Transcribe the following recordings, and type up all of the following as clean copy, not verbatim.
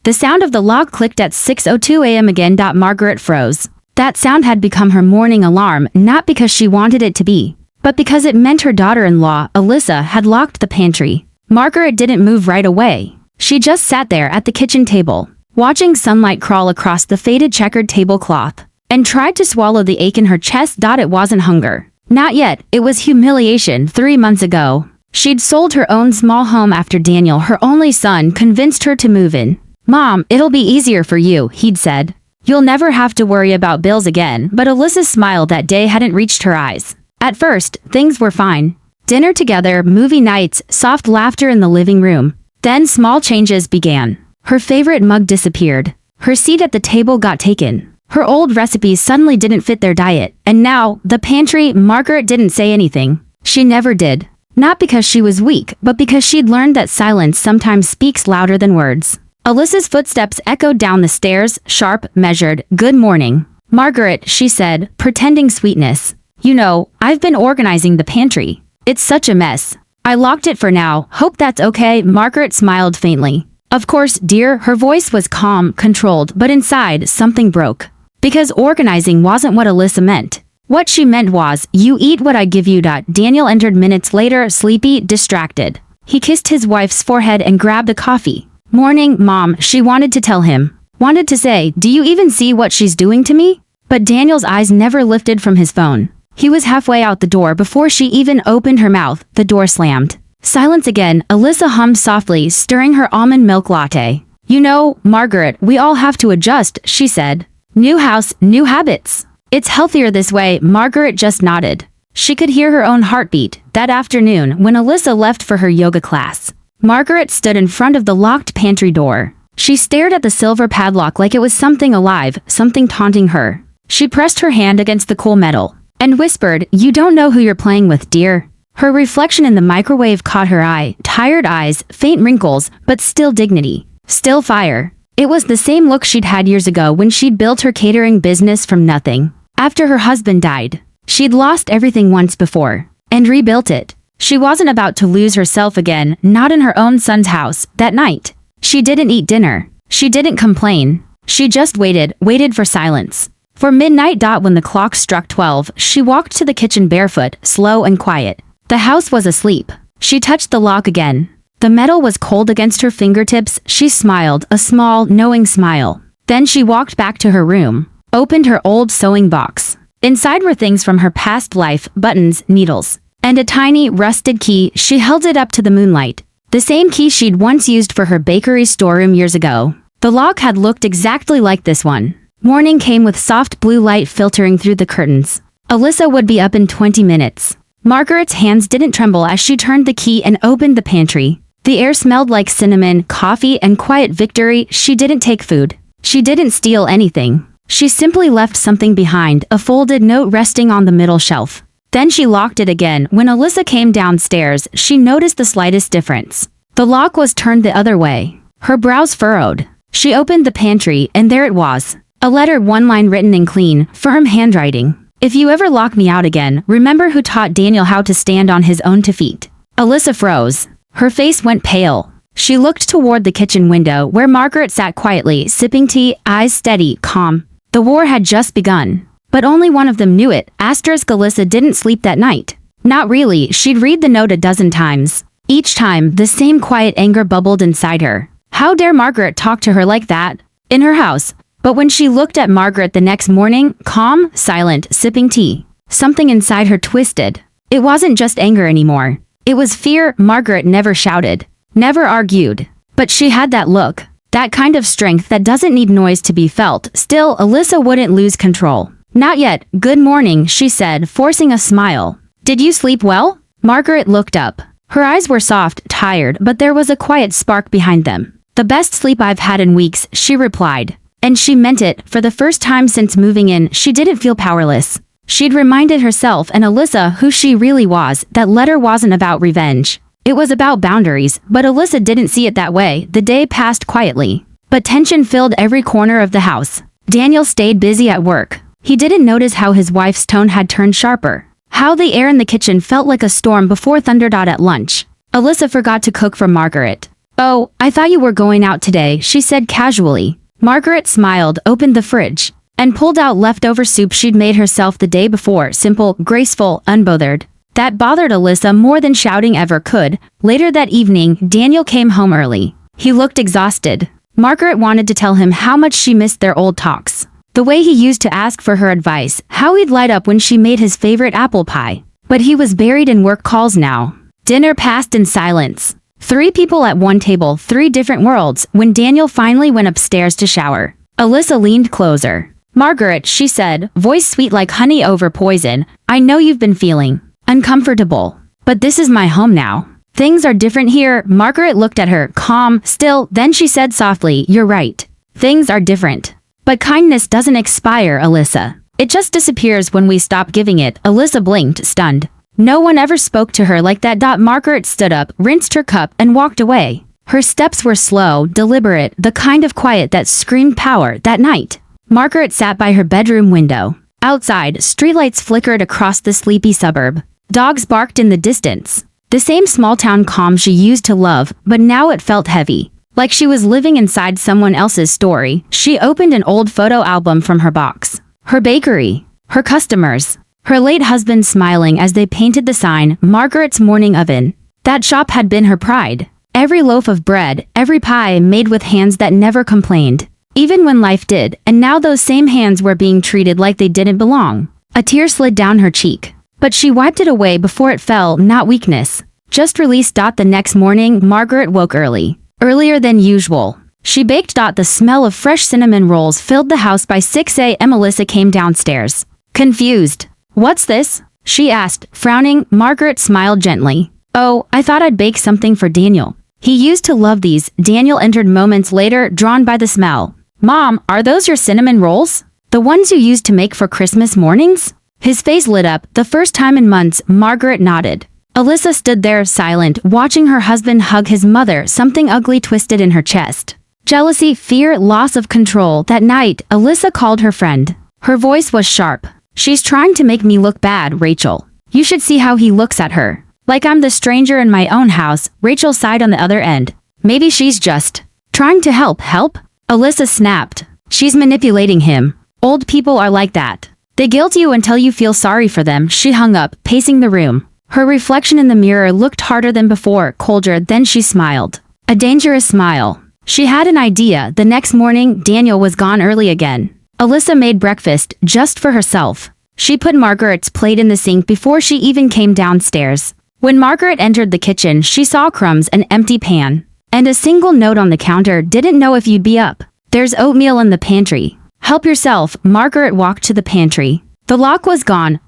The sound of the lock clicked at 6:02 a.m. again. Margaret froze. That sound had become her morning alarm, not because she wanted it to be, but because it meant her daughter-in-law, Alyssa, had locked the pantry. Margaret didn't move right away. She just sat there at the kitchen table, watching sunlight crawl across the faded checkered tablecloth, and tried to swallow the ache in her chest. It wasn't hunger. Not yet, it was humiliation. 3 months ago, she'd sold her own small home after Daniel, her only son, convinced her to move in. "Mom, it'll be easier for you," he'd said. "You'll never have to worry about bills again." But Alyssa's smile that day hadn't reached her eyes. At first, things were fine. Dinner together, movie nights, soft laughter in the living room. Then small changes began. Her favorite mug disappeared. Her seat at the table got taken. Her old recipes suddenly didn't fit their diet. And now, the pantry. Margaret didn't say anything. She never did. Not because she was weak, but because she'd learned that silence sometimes speaks louder than words. Alyssa's footsteps echoed down the stairs, sharp, measured. "Good morning, Margaret," she said, pretending sweetness. "You know, I've been organizing the pantry. It's such a mess. I locked it for now. Hope that's okay." Margaret smiled faintly. "Of course, dear." Her voice was calm, controlled, but inside, something broke. Because organizing wasn't what Alyssa meant. What she meant was, "You eat what I give you." Daniel entered minutes later, sleepy, distracted. He kissed his wife's forehead and grabbed a coffee. "Morning, Mom," she wanted to tell him. Wanted to say, "Do you even see what she's doing to me?" But Daniel's eyes never lifted from his phone. He was halfway out the door before she even opened her mouth. The door slammed. Silence again. Alyssa hummed softly, stirring her almond milk latte. "You know, Margaret, we all have to adjust," she said. "New house, new habits. It's healthier this way." Margaret just nodded. She could hear her own heartbeat. That afternoon, when Alyssa left for her yoga class, Margaret stood in front of the locked pantry door. She stared at the silver padlock like it was something alive, something taunting her. She pressed her hand against the cool metal and whispered, "You don't know who you're playing with, dear." Her reflection in the microwave caught her eye. Tired eyes, faint wrinkles, but still dignity. Still fire. It was the same look she'd had years ago when she'd built her catering business from nothing. After her husband died, she'd lost everything once before and rebuilt it. She wasn't about to lose herself again, not in her own son's house. That night, she didn't eat dinner. She didn't complain. She just waited for silence. For midnight. When the clock struck 12, she walked to the kitchen barefoot, slow and quiet. The house was asleep. She touched the lock again. The metal was cold against her fingertips. She smiled, a small, knowing smile. Then she walked back to her room, opened her old sewing box. Inside were things from her past life, buttons, needles, and a tiny, rusted key. She held it up to the moonlight. The same key she'd once used for her bakery storeroom years ago. The lock had looked exactly like this one. Morning came with soft blue light filtering through the curtains. Alyssa would be up in 20 minutes. Margaret's hands didn't tremble as she turned the key and opened the pantry. The air smelled like cinnamon, coffee, and quiet victory. She didn't take food. She didn't steal anything. She simply left something behind, a folded note resting on the middle shelf. Then she locked it again. When Alyssa came downstairs, she noticed the slightest difference. The lock was turned the other way. Her brows furrowed. She opened the pantry, and there it was. A letter, one line written in clean, firm handwriting. "If you ever lock me out again, remember who taught Daniel how to stand on his own 2 feet." Alyssa froze. Her face went pale. She looked toward the kitchen window where Margaret sat quietly, sipping tea, eyes steady, calm. The war had just begun. But only one of them knew it. Alyssa didn't sleep that night. Not really. She'd read the note a dozen times. Each time, the same quiet anger bubbled inside her. How dare Margaret talk to her like that? In her house. But when she looked at Margaret the next morning, calm, silent, sipping tea, something inside her twisted. It wasn't just anger anymore. It was fear. Margaret never shouted, never argued. But she had that look. That kind of strength that doesn't need noise to be felt. Still, Alyssa wouldn't lose control. "Not yet." "Good morning," she said, forcing a smile. "Did you sleep well?" Margaret looked up. Her eyes were soft, tired, but there was a quiet spark behind them. "The best sleep I've had in weeks," she replied. And she meant it. For the first time since moving in, she didn't feel powerless. She'd reminded herself and Alyssa who she really was. That letter wasn't about revenge. It was about boundaries, but Alyssa didn't see it that way. The day passed quietly. But tension filled every corner of the house. Daniel stayed busy at work. He didn't notice how his wife's tone had turned sharper. How the air in the kitchen felt like a storm before thunder. At lunch, Alyssa forgot to cook for Margaret. "Oh, I thought you were going out today," she said casually. Margaret smiled, opened the fridge, and pulled out leftover soup she'd made herself the day before, simple, graceful, unbothered. That bothered Alyssa more than shouting ever could. Later that evening, Daniel came home early. He looked exhausted. Margaret wanted to tell him how much she missed their old talks. The way he used to ask for her advice, how he'd light up when she made his favorite apple pie. But he was buried in work calls now. Dinner passed in silence. 3 people at one table, 3 different worlds. When Daniel finally went upstairs to shower, Alyssa leaned closer. "Margaret," she said, voice sweet like honey over poison, "I know you've been feeling uncomfortable. But this is my home now. Things are different here." Margaret looked at her, calm, still, then she said softly, "You're right. Things are different. But kindness doesn't expire, Alyssa. It just disappears when we stop giving it." Alyssa blinked, stunned. No one ever spoke to her like that. Margaret stood up, rinsed her cup, and walked away. Her steps were slow, deliberate, the kind of quiet that screamed power. That night, Margaret sat by her bedroom window. Outside, streetlights flickered across the sleepy suburb. Dogs barked in the distance. The same small-town calm she used to love, but now it felt heavy. Like she was living inside someone else's story. She opened an old photo album from her box. Her bakery. Her customers. Her late husband smiling as they painted the sign, Margaret's morning oven. That shop had been her pride. Every loaf of bread, every pie made with hands that never complained. Even when life did, and now those same hands were being treated like they didn't belong. A tear slid down her cheek. But she wiped it away before it fell, not weakness. Just release. The next morning, Margaret woke early. Earlier than usual. She baked. The smell of fresh cinnamon rolls filled the house. By 6 a.m. Alyssa came downstairs. Confused. "What's this?" she asked, frowning. Margaret smiled gently. "Oh, I thought I'd bake something for Daniel. He used to love these." Daniel entered moments later, drawn by the smell. "Mom, are those your cinnamon rolls? The ones you used to make for Christmas mornings?" His face lit up. The first time in months. Margaret nodded. Alyssa stood there, silent, watching her husband hug his mother, something ugly twisted in her chest. Jealousy, fear, loss of control. That night, Alyssa called her friend. Her voice was sharp. "She's trying to make me look bad, Rachel. You should see how he looks at her. Like I'm the stranger in my own house." Rachel sighed on the other end. "Maybe she's just trying to help." "Help?" Alyssa snapped. "She's manipulating him. Old people are like that. They guilt you until you feel sorry for them." She hung up, pacing the room. Her reflection in the mirror looked harder than before, colder. Then she smiled. A dangerous smile. She had an idea. The next morning, Daniel was gone early again. Alyssa made breakfast, just for herself. She put Margaret's plate in the sink before she even came downstairs. When Margaret entered the kitchen, she saw crumbs, an empty pan, and a single note on the counter. "Didn't know if you'd be up. There's oatmeal in the pantry. Help yourself." Margaret walked to the pantry. The lock was gone.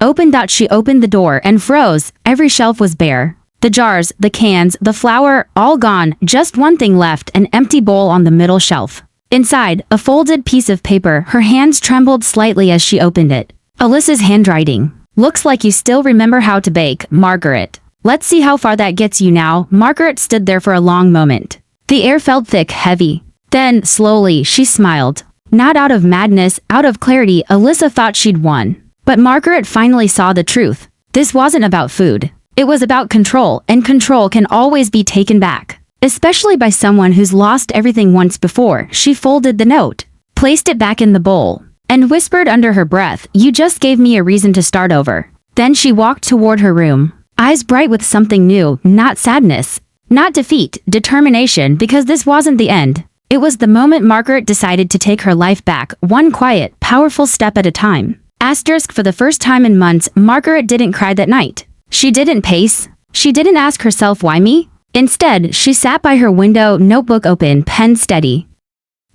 She opened the door and froze. Every shelf was bare. The jars, the cans, the flour, all gone. Just one thing left, an empty bowl on the middle shelf. Inside, a folded piece of paper. Her hands trembled slightly as she opened it. Alyssa's handwriting. "Looks like you still remember how to bake, Margaret. Let's see how far that gets you now." Margaret stood there for a long moment. The air felt thick, heavy. Then, slowly, she smiled. Not out of madness, out of clarity. Alyssa thought she'd won. But Margaret finally saw the truth. This wasn't about food. It was about control, and control can always be taken back. Especially by someone who's lost everything once before. She folded the note, placed it back in the bowl, and whispered under her breath, "You just gave me a reason to start over." Then she walked toward her room, eyes bright with something new, not sadness, not defeat, determination, because this wasn't the end. It was the moment Margaret decided to take her life back, one quiet, powerful step at a time. For the first time in months, Margaret didn't cry that night. She didn't pace. She didn't ask herself, "Why me?" Instead, she sat by her window, notebook open, pen steady.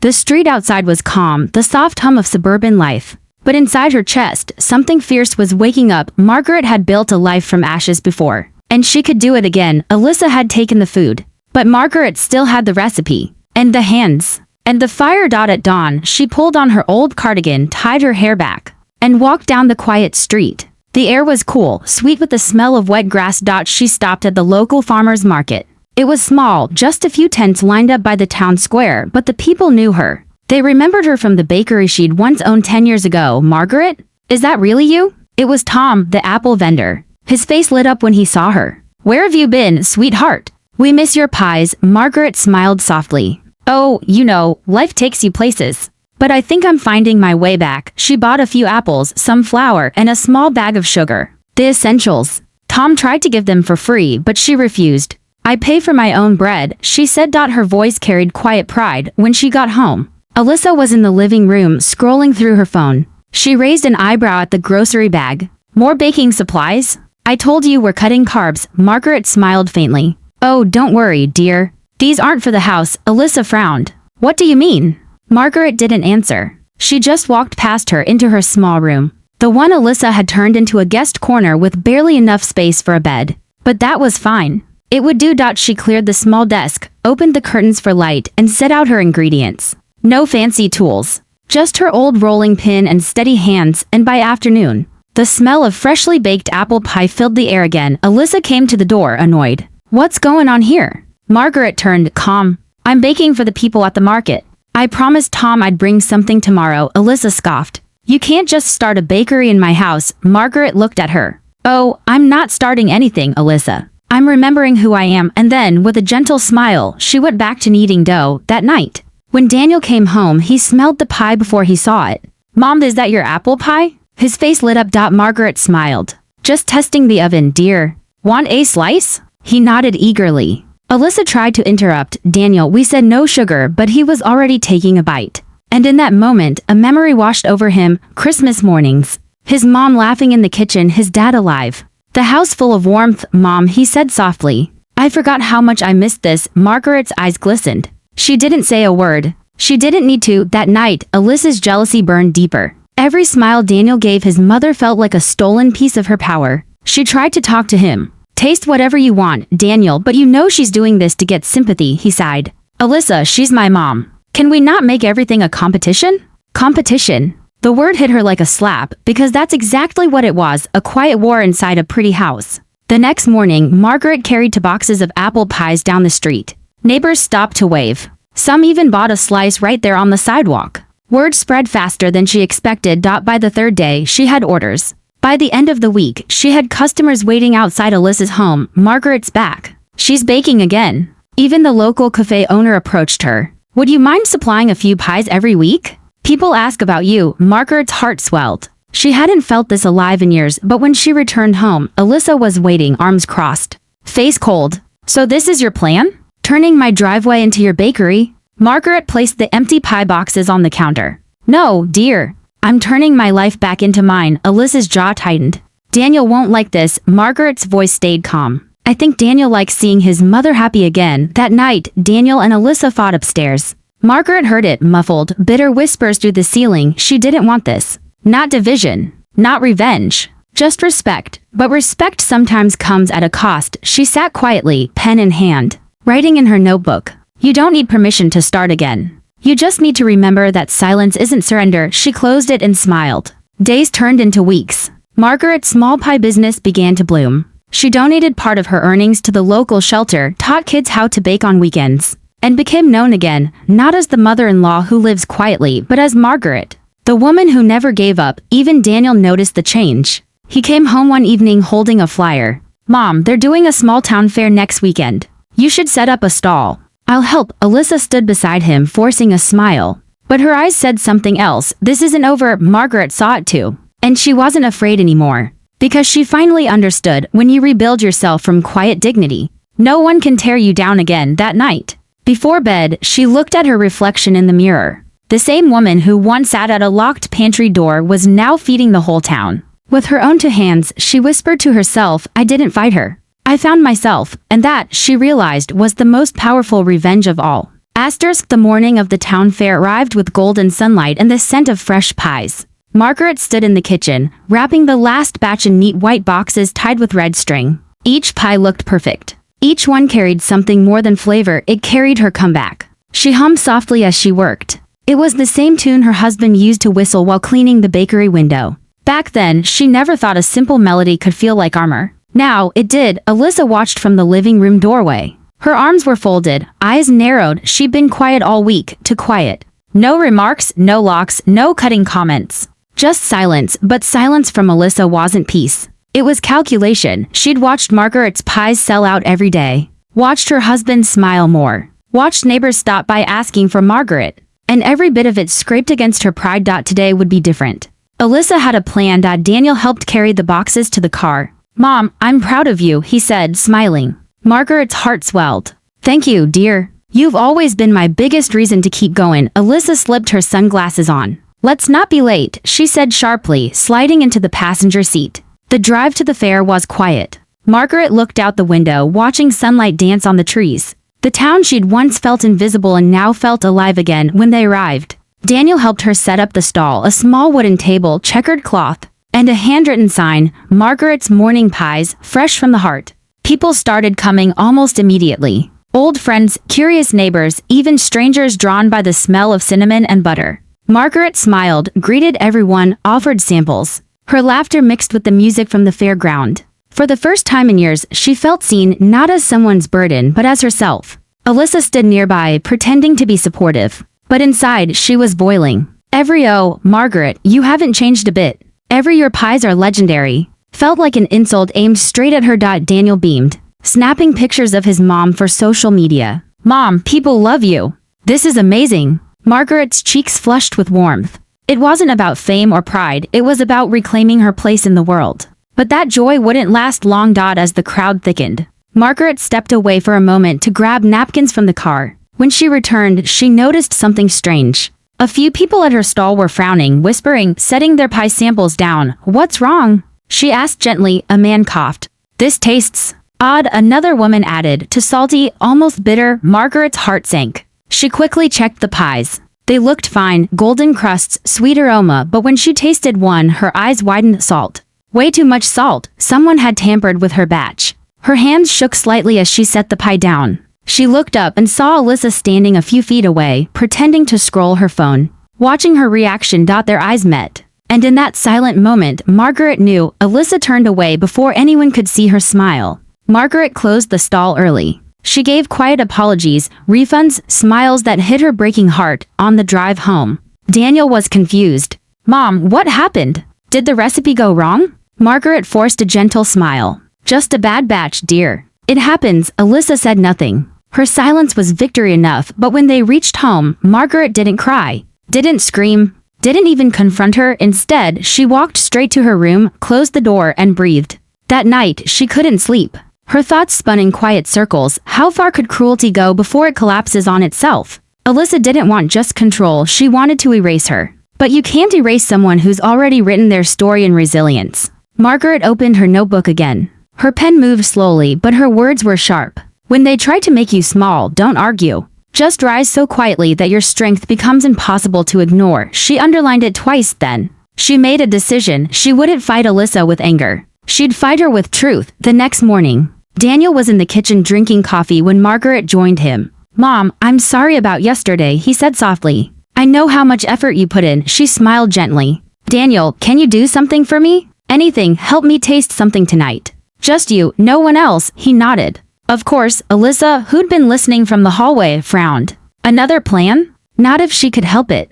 The street outside was calm, the soft hum of suburban life. But inside her chest, something fierce was waking up. Margaret had built a life from ashes before, and she could do it again. Alyssa had taken the food, but Margaret still had the recipe, and the hands, and the fire. At dawn, she pulled on her old cardigan, tied her hair back, and walked down the quiet street. The air was cool, sweet with the smell of wet grass. She stopped at the local farmer's market. It was small, just a few tents lined up by the town square, but the people knew her. They remembered her from the bakery she'd once owned 10 years ago. "Margaret? Is that really you?" It was Tom, the apple vendor. His face lit up when he saw her. "Where have you been, sweetheart? We miss your pies, Margaret smiled softly. Oh, you know, life takes you places. But I think I'm finding my way back. She bought a few apples, some flour, and a small bag of sugar. The essentials. Tom tried to give them for free, but she refused. I pay for my own bread, she said. Her voice carried quiet pride. When she got home, Alyssa was in the living room scrolling through her phone. She raised an eyebrow at the grocery bag. More baking supplies? I told you we're cutting carbs, Margaret smiled faintly. Oh, don't worry, dear. These aren't for the house, Alyssa frowned. What do you mean? Margaret didn't answer. She just walked past her into her small room. The one Alyssa had turned into a guest corner with barely enough space for a bed. But that was fine. It would do. She cleared the small desk, opened the curtains for light, and set out her ingredients. No fancy tools. Just her old rolling pin and steady hands, and by afternoon, the smell of freshly baked apple pie filled the air again. Alyssa came to the door, annoyed. What's going on here? Margaret turned calm. I'm baking for the people at the market. I promised Tom I'd bring something tomorrow, Alyssa scoffed. You can't just start a bakery in my house, Margaret looked at her. Oh, I'm not starting anything, Alyssa. I'm remembering who I am, and then, with a gentle smile, she went back to kneading dough. That night, when Daniel came home, he smelled the pie before he saw it. Mom, is that your apple pie? His face lit up. Margaret smiled. Just testing the oven, dear. Want a slice? He nodded eagerly. Alyssa tried to interrupt. Daniel, we said no sugar, but he was already taking a bite. And in that moment, a memory washed over him. Christmas mornings. His mom laughing in the kitchen, his dad alive. The house full of warmth. Mom, he said softly. I forgot how much I missed this. Margaret's eyes glistened. She didn't say a word. She didn't need to. That night, Alyssa's jealousy burned deeper. Every smile Daniel gave his mother felt like a stolen piece of her power. She tried to talk to him. Taste whatever you want, Daniel, but you know she's doing this to get sympathy, he sighed. Alyssa, she's my mom. Can we not make everything a competition? Competition. The word hit her like a slap, because that's exactly what it was, a quiet war inside a pretty house. The next morning, Margaret carried 2 boxes of apple pies down the street. Neighbors stopped to wave. Some even bought a slice right there on the sidewalk. Word spread faster than she expected. By the 3rd day, she had orders. By the end of the week, she had customers waiting outside Alyssa's home. Margaret's back. She's baking again. Even the local cafe owner approached her. Would you mind supplying a few pies every week? People ask about you. Margaret's heart swelled. She hadn't felt this alive in years, but when she returned home, Alyssa was waiting, arms crossed. Face cold. So this is your plan? Turning my driveway into your bakery? Margaret placed the empty pie boxes on the counter. No, dear. I'm turning my life back into mine. Alyssa's jaw tightened. Daniel won't like this. Margaret's voice stayed calm. I think Daniel likes seeing his mother happy again. That night, Daniel and Alyssa fought upstairs. Margaret heard it, muffled, bitter whispers through the ceiling. She didn't want this. Not division. Not revenge. Just respect. But respect sometimes comes at a cost. She sat quietly, pen in hand, writing in her notebook. You don't need permission to start again. You just need to remember that silence isn't surrender. She closed it and smiled. Days turned into weeks. Margaret's small pie business began to bloom. She donated part of her earnings to the local shelter, taught kids how to bake on weekends, and became known again, not as the mother-in-law who lives quietly, but as Margaret, the woman who never gave up. Even Daniel noticed the change. He came home one evening holding a flyer. Mom, they're doing a small town fair next weekend. You should set up a stall. I'll help. Alyssa stood beside him, forcing a smile. But her eyes said something else. This isn't over. Margaret saw it too. And she wasn't afraid anymore. Because she finally understood, when you rebuild yourself from quiet dignity, no one can tear you down again. That night, before bed, she looked at her reflection in the mirror. The same woman who once sat at a locked pantry door was now feeding the whole town. With her own 2 hands, she whispered to herself, I didn't fight her. I found myself, and that, she realized, was the most powerful revenge of all. The morning of the town fair arrived with golden sunlight and the scent of fresh pies. Margaret stood in the kitchen, wrapping the last batch in neat white boxes tied with red string. Each pie looked perfect. Each one carried something more than flavor. It carried her comeback. She hummed softly as she worked. It was the same tune her husband used to whistle while cleaning the bakery window. Back then, she never thought a simple melody could feel like armor. Now, it did. Alyssa watched from the living room doorway. Her arms were folded, eyes narrowed. She'd been quiet all week, too quiet. No remarks, no locks, no cutting comments. Just silence, but silence from Alyssa wasn't peace. It was calculation. She'd watched Margaret's pies sell out every day. watched her husband smile more, watched neighbors stop by asking for Margaret, and every bit of it scraped against her pride. Today would be different. Alyssa had a plan. Daniel helped carry the boxes to the car. Mom, I'm proud of you, he said, smiling. Margaret's heart swelled. Thank you, dear. You've always been my biggest reason to keep going. Alyssa slipped her sunglasses on. Let's not be late, she said sharply, sliding into the passenger seat. The drive to the fair was quiet. Margaret looked out the window, watching sunlight dance on the trees. The town she'd once felt invisible and now felt alive again when they arrived. Daniel helped her set up the stall, a small wooden table, checkered cloth, and a handwritten sign, Margaret's Morning Pies, fresh from the heart. People started coming almost immediately. Old friends, curious neighbors, even strangers drawn by the smell of cinnamon and butter. Margaret smiled, greeted everyone, offered samples. Her laughter mixed with the music from the fairground. For the first time in years, she felt seen not as someone's burden but as herself. Alyssa stood nearby, pretending to be supportive. But inside, she was boiling. Oh, Margaret, you haven't changed a bit. Your pies are legendary. Felt like an insult aimed straight at her. Daniel beamed, snapping pictures of his mom for social media. Mom, people love you. This is amazing. Margaret's cheeks flushed with warmth. It wasn't about fame or pride, it was about reclaiming her place in the world. But that joy wouldn't last long. As the crowd thickened, Margaret stepped away for a moment to grab napkins from the car. When she returned, she noticed something strange. A few people at her stall were frowning, whispering, setting their pie samples down. What's wrong? She asked gently. A man coughed. This tastes odd, another woman added, too salty, almost bitter. Margaret's heart sank. She quickly checked the pies. They looked fine, golden crusts, sweet aroma, but when she tasted one, her eyes widened. Salt. Way too much salt. Someone had tampered with her batch. Her hands shook slightly as she set the pie down. She looked up and saw Alyssa standing a few feet away, pretending to scroll her phone. Watching her reaction. Their eyes met. And in that silent moment, Margaret knew. Alyssa turned away before anyone could see her smile. Margaret closed the stall early. She gave quiet apologies, refunds, smiles that hit her breaking heart. On the drive home, Daniel was confused. Mom, what happened? Did the recipe go wrong? Margaret forced a gentle smile. Just a bad batch, dear. It happens. Alyssa said nothing. Her silence was victory enough, but when they reached home, Margaret didn't cry, didn't scream, didn't even confront her. Instead, she walked straight to her room, closed the door, and breathed. That night, she couldn't sleep. Her thoughts spun in quiet circles. How far could cruelty go before it collapses on itself? Alyssa didn't want just control, she wanted to erase her. But you can't erase someone who's already written their story in resilience. Margaret opened her notebook again. Her pen moved slowly, but her words were sharp. When they try to make you small, don't argue. Just rise so quietly that your strength becomes impossible to ignore. She underlined it twice. Then she made a decision. She wouldn't fight Alyssa with anger. She'd fight her with truth. The next morning, Daniel was in the kitchen drinking coffee when Margaret joined him. Mom, I'm sorry about yesterday, he said softly. I know how much effort you put in. She smiled gently. Daniel, can you do something for me? Anything, help me taste something tonight. Just you, no one else, he nodded. Of course. Alyssa, who'd been listening from the hallway, frowned. Another plan? Not if she could help it.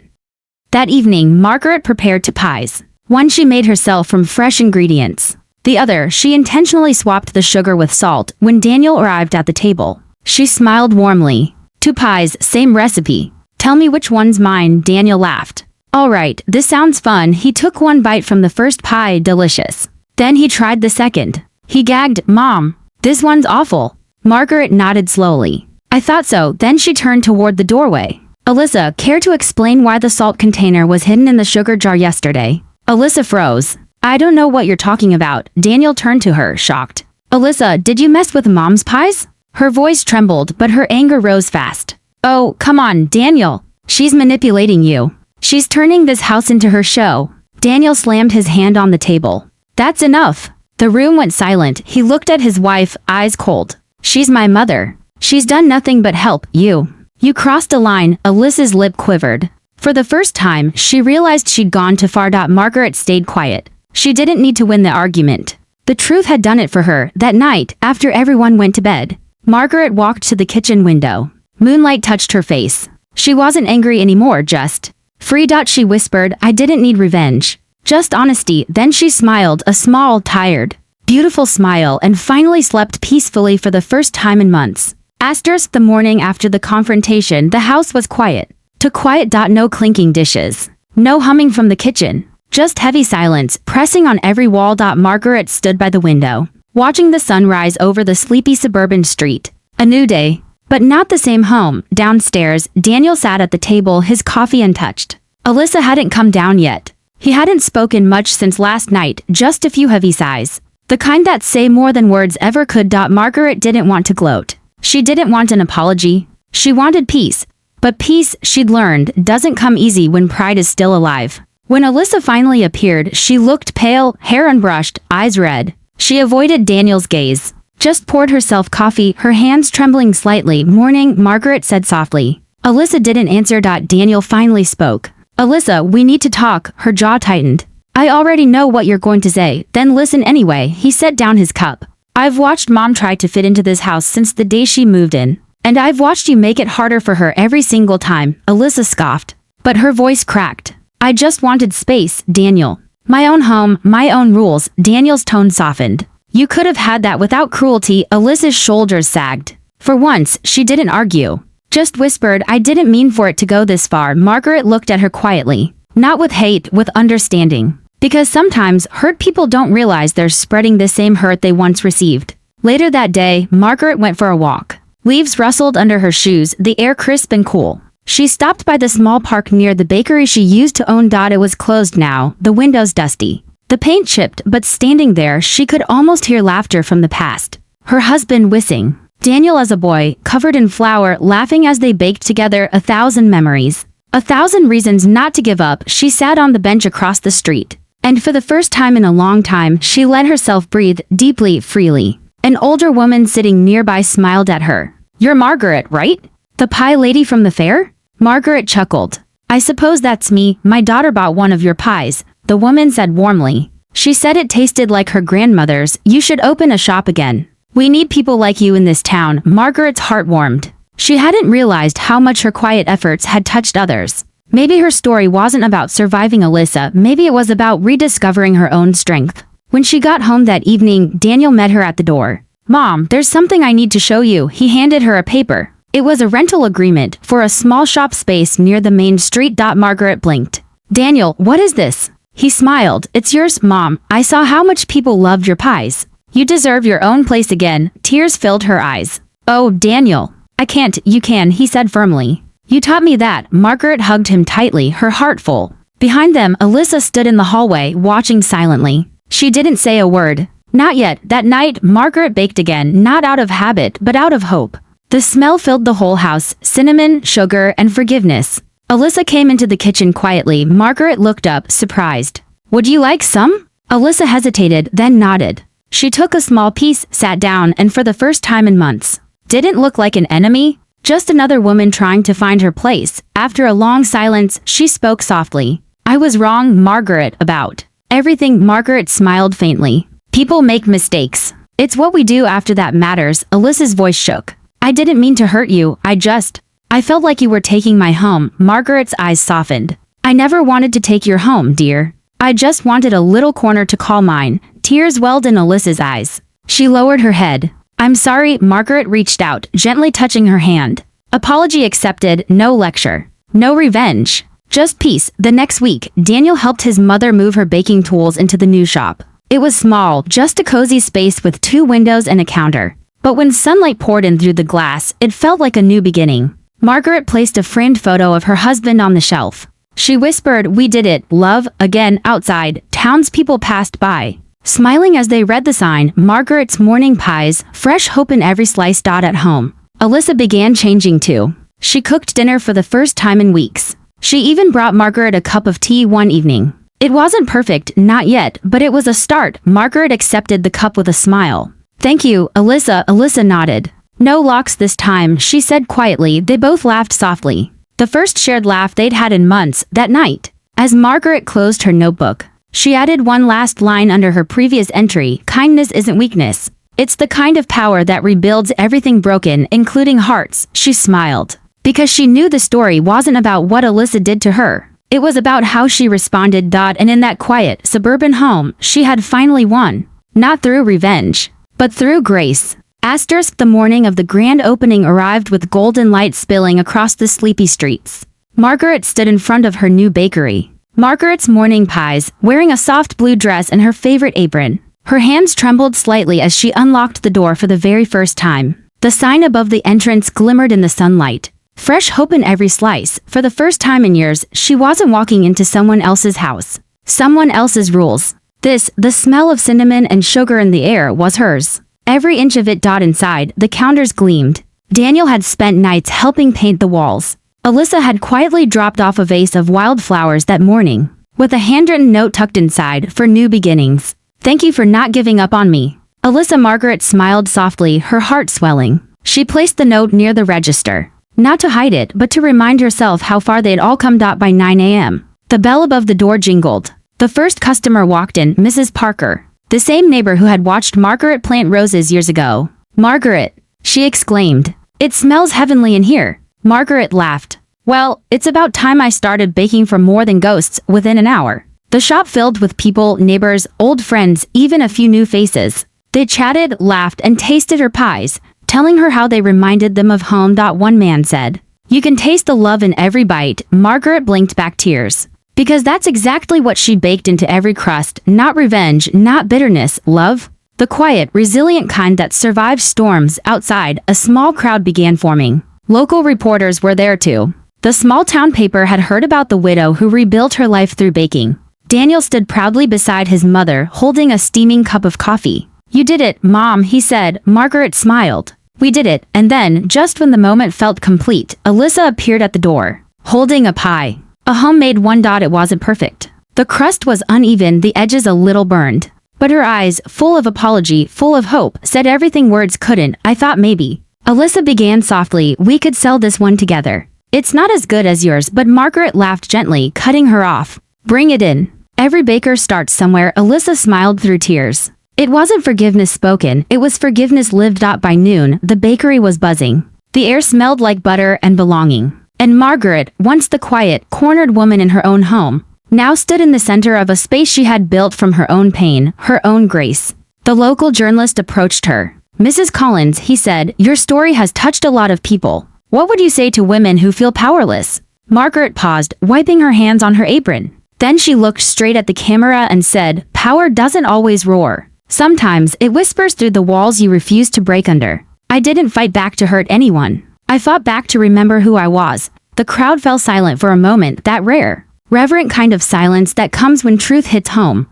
That evening, Margaret prepared two pies. One she made herself from fresh ingredients. The other, she intentionally swapped the sugar with salt. When Daniel arrived at the table, she smiled warmly. Two pies, same recipe. Tell me which one's mine. Daniel laughed. All right, this sounds fun. He took one bite from the first pie, delicious. Then he tried the second. He gagged, Mom, this one's awful. Margaret nodded slowly. I thought so. Then she turned toward the doorway. Alyssa, care to explain why the salt container was hidden in the sugar jar yesterday? Alyssa froze. I don't know what you're talking about. Daniel turned to her, shocked. Alyssa, did you mess with Mom's pies? Her voice trembled, but her anger rose fast. Oh, come on, Daniel. She's manipulating you. She's turning this house into her show. Daniel slammed his hand on the table. That's enough. The room went silent. He looked at his wife, eyes cold. She's my mother. She's done nothing but help you. You crossed a line. Alyssa's lip quivered. For the first time, she realized she'd gone too far. Margaret stayed quiet. She didn't need to win the argument. The truth had done it for her. That night, after everyone went to bed, Margaret walked to the kitchen window. Moonlight touched her face. She wasn't angry anymore, just free. She whispered, I didn't need revenge. Just honesty. Then she smiled, a small, tired, beautiful smile, and finally slept peacefully for the first time in months. Asterisk the morning after the confrontation, the house was quiet. Too quiet. No clinking dishes. No humming from the kitchen. Just heavy silence, pressing on every wall. Margaret stood by the window, watching the sun rise over the sleepy suburban street. A new day, but not the same home. Downstairs, Daniel sat at the table, his coffee untouched. Alyssa hadn't come down yet. He hadn't spoken much since last night, just a few heavy sighs. The kind that say more than words ever could. Margaret didn't want to gloat. She didn't want an apology. She wanted peace. But peace, she'd learned, doesn't come easy when pride is still alive. When Alyssa finally appeared, she looked pale, hair unbrushed, eyes red. She avoided Daniel's gaze. Just poured herself coffee, her hands trembling slightly. Morning, Margaret said softly. Alyssa didn't answer. Daniel finally spoke. Alyssa, we need to talk. Her jaw tightened. I already know what you're going to say, then listen anyway. He set down his cup. I've watched Mom try to fit into this house since the day she moved in. And I've watched you make it harder for her every single time, Alyssa scoffed. But her voice cracked. I just wanted space, Daniel. My own home, my own rules. Daniel's tone softened. You could have had that without cruelty. Alyssa's shoulders sagged. For once, she didn't argue. Just whispered, I didn't mean for it to go this far. Margaret looked at her quietly. Not with hate, with understanding. Because sometimes, hurt people don't realize they're spreading the same hurt they once received. Later that day, Margaret went for a walk. Leaves rustled under her shoes, the air crisp and cool. She stopped by the small park near the bakery she used to own. It was closed now, the windows dusty. The paint chipped, but standing there, she could almost hear laughter from the past. Her husband whistling. Daniel as a boy, covered in flour, laughing as they baked together. 1,000 memories. 1,000 reasons not to give up. She sat on the bench across the street. And for the first time in a long time, she let herself breathe deeply, freely. An older woman sitting nearby smiled at her. You're Margaret, right? The pie lady from the fair? Margaret chuckled. I suppose that's me. My daughter bought one of your pies, the woman said warmly. She said it tasted like her grandmother's. You should open a shop again. We need people like you in this town. Margaret's heart warmed. She hadn't realized how much her quiet efforts had touched others. Maybe her story wasn't about surviving Alyssa, maybe it was about rediscovering her own strength. When she got home that evening, Daniel met her at the door. Mom, there's something I need to show you. He handed her a paper. It was a rental agreement for a small shop space near the main street. Margaret blinked. Daniel, what is this? He smiled. It's yours, Mom. I saw how much people loved your pies. You deserve your own place again. Tears filled her eyes. Oh, Daniel. I can't. You can, he said firmly. You taught me that. Margaret hugged him tightly, her heart full. Behind them, Alyssa stood in the hallway, watching silently. She didn't say a word. Not yet. That night, Margaret baked again, not out of habit, but out of hope. The smell filled the whole house, cinnamon, sugar, and forgiveness. Alyssa came into the kitchen quietly. Margaret looked up, surprised. Would you like some? Alyssa hesitated, then nodded. She took a small piece, sat down, and for the first time in months, didn't look like an enemy. Just another woman trying to find her place. After a long silence, she spoke softly. I was wrong, Margaret, about everything. Margaret smiled faintly. People make mistakes. It's what we do after that matters. Alyssa's voice shook. I didn't mean to hurt you. I felt like you were taking my home. Margaret's eyes softened. I never wanted to take your home, dear. I just wanted a little corner to call mine. Tears welled in Alyssa's eyes. She lowered her head. I'm sorry. Margaret reached out, gently touching her hand. Apology accepted, no lecture. No revenge. Just peace. The next week, Daniel helped his mother move her baking tools into the new shop. It was small, just a cozy space with 2 windows and a counter. But when sunlight poured in through the glass, it felt like a new beginning. Margaret placed a framed photo of her husband on the shelf. She whispered, we did it, love. Again, outside, townspeople passed by, smiling as they read the sign, Margaret's morning pies, fresh hope in every slice. At home, Alyssa began changing too. She cooked dinner for the first time in weeks. She even brought Margaret a cup of tea one evening. It wasn't perfect, not yet, but it was a start. Margaret accepted the cup with a smile. Thank you, Alyssa. Alyssa nodded. No locks this time, she said quietly. They both laughed softly. The first shared laugh they'd had in months. That night, as Margaret closed her notebook, she added one last line under her previous entry. Kindness isn't weakness. It's the kind of power that rebuilds everything broken, including hearts. She smiled. Because she knew the story wasn't about what Alyssa did to her. It was about how she responded. And in that quiet, suburban home, she had finally won. Not through revenge, but through grace. Asterisk the morning of the grand opening arrived with golden light spilling across the sleepy streets. Margaret stood in front of her new bakery. Margaret's morning pies, wearing a soft blue dress and her favorite apron. Her hands trembled slightly as she unlocked the door for the very first time. The sign above the entrance glimmered in the sunlight. Fresh hope in every slice. For the first time in years, she wasn't walking into someone else's house. Someone else's rules. The smell of cinnamon and sugar in the air was hers. Every inch of it inside, the counters gleamed. Daniel had spent nights helping paint the walls. Alyssa had quietly dropped off a vase of wildflowers that morning, with a handwritten note tucked inside for new beginnings. Thank you for not giving up on me. Alyssa Margaret smiled softly, her heart swelling. She placed the note near the register. Not to hide it, but to remind herself how far they'd all come. By 9 a.m. The bell above the door jingled. The first customer walked in, Mrs. Parker, the same neighbor who had watched Margaret plant roses years ago. Margaret, she exclaimed. It smells heavenly in here. Margaret laughed. Well, it's about time I started baking for more than ghosts within an hour. The shop filled with people, neighbors, old friends, even a few new faces. They chatted, laughed, and tasted her pies, telling her how they reminded them of home. One man said, "You can taste the love in every bite." Margaret blinked back tears. Because that's exactly what she baked into every crust, not revenge, not bitterness, love. The quiet, resilient kind that survives storms. Outside, a small crowd began forming. Local reporters were there too. The small town paper had heard about the widow who rebuilt her life through baking. Daniel stood proudly beside his mother, holding a steaming cup of coffee. You did it, Mom, he said. Margaret smiled. We did it, and then, just when the moment felt complete, Alyssa appeared at the door, holding a pie. A homemade one. It wasn't perfect. The crust was uneven, the edges a little burned. But her eyes, full of apology, full of hope, said everything words couldn't. I thought maybe. Alyssa began softly, we could sell this one together. It's not as good as yours, but Margaret laughed gently, cutting her off. Bring it in. Every baker starts somewhere. Alyssa smiled through tears. It wasn't forgiveness spoken, it was forgiveness lived. By noon, the bakery was buzzing. The air smelled like butter and belonging. And Margaret, once the quiet, cornered woman in her own home, now stood in the center of a space she had built from her own pain, her own grace. The local journalist approached her. Mrs. Collins, he said, your story has touched a lot of people. What would you say to women who feel powerless? Margaret paused, wiping her hands on her apron. Then she looked straight at the camera and said, power doesn't always roar. Sometimes it whispers through the walls you refuse to break under. I didn't fight back to hurt anyone. I fought back to remember who I was. The crowd fell silent for a moment, that rare, reverent kind of silence that comes when truth hits home.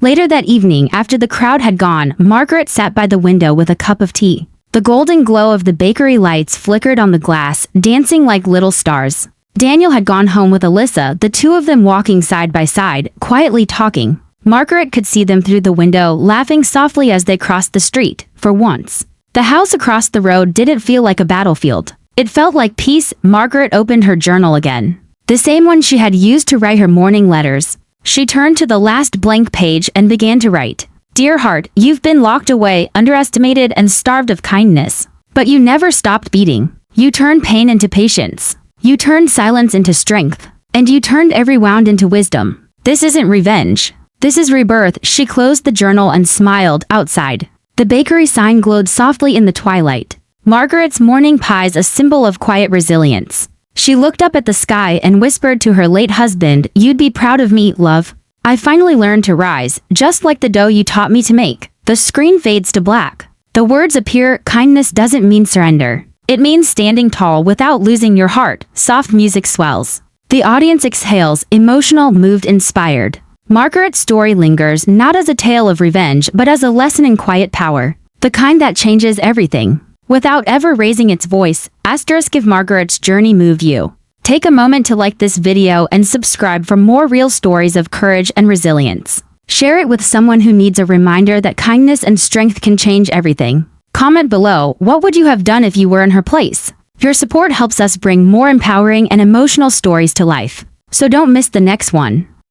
Later that evening, after the crowd had gone, Margaret sat by the window with a cup of tea. The golden glow of the bakery lights flickered on the glass, dancing like little stars. Daniel had gone home with Alyssa, the two of them walking side by side, quietly talking. Margaret could see them through the window, laughing softly as they crossed the street, for once. The house across the road didn't feel like a battlefield. It felt like peace. Margaret opened her journal again. The same one she had used to write her morning letters. She turned to the last blank page and began to write. Dear heart, you've been locked away, underestimated, and starved of kindness. But you never stopped beating. You turned pain into patience. You turned silence into strength. And you turned every wound into wisdom. This isn't revenge. This is rebirth. She closed the journal and smiled. Outside, the bakery sign glowed softly in the twilight. Margaret's morning pies, a symbol of quiet resilience. She looked up at the sky and whispered to her late husband, you'd be proud of me, love. I finally learned to rise, just like the dough you taught me to make. The screen fades to black. The words appear, kindness doesn't mean surrender. It means standing tall without losing your heart. Soft music swells. The audience exhales, emotional, moved, inspired. Margaret's story lingers, not as a tale of revenge, but as a lesson in quiet power. The kind that changes everything. Without ever raising its voice. Asterisk if Margaret's journey moved you. Take a moment to like this video and subscribe for more real stories of courage and resilience. Share it with someone who needs a reminder that kindness and strength can change everything. Comment below, what would you have done if you were in her place? Your support helps us bring more empowering and emotional stories to life. So don't miss the next one.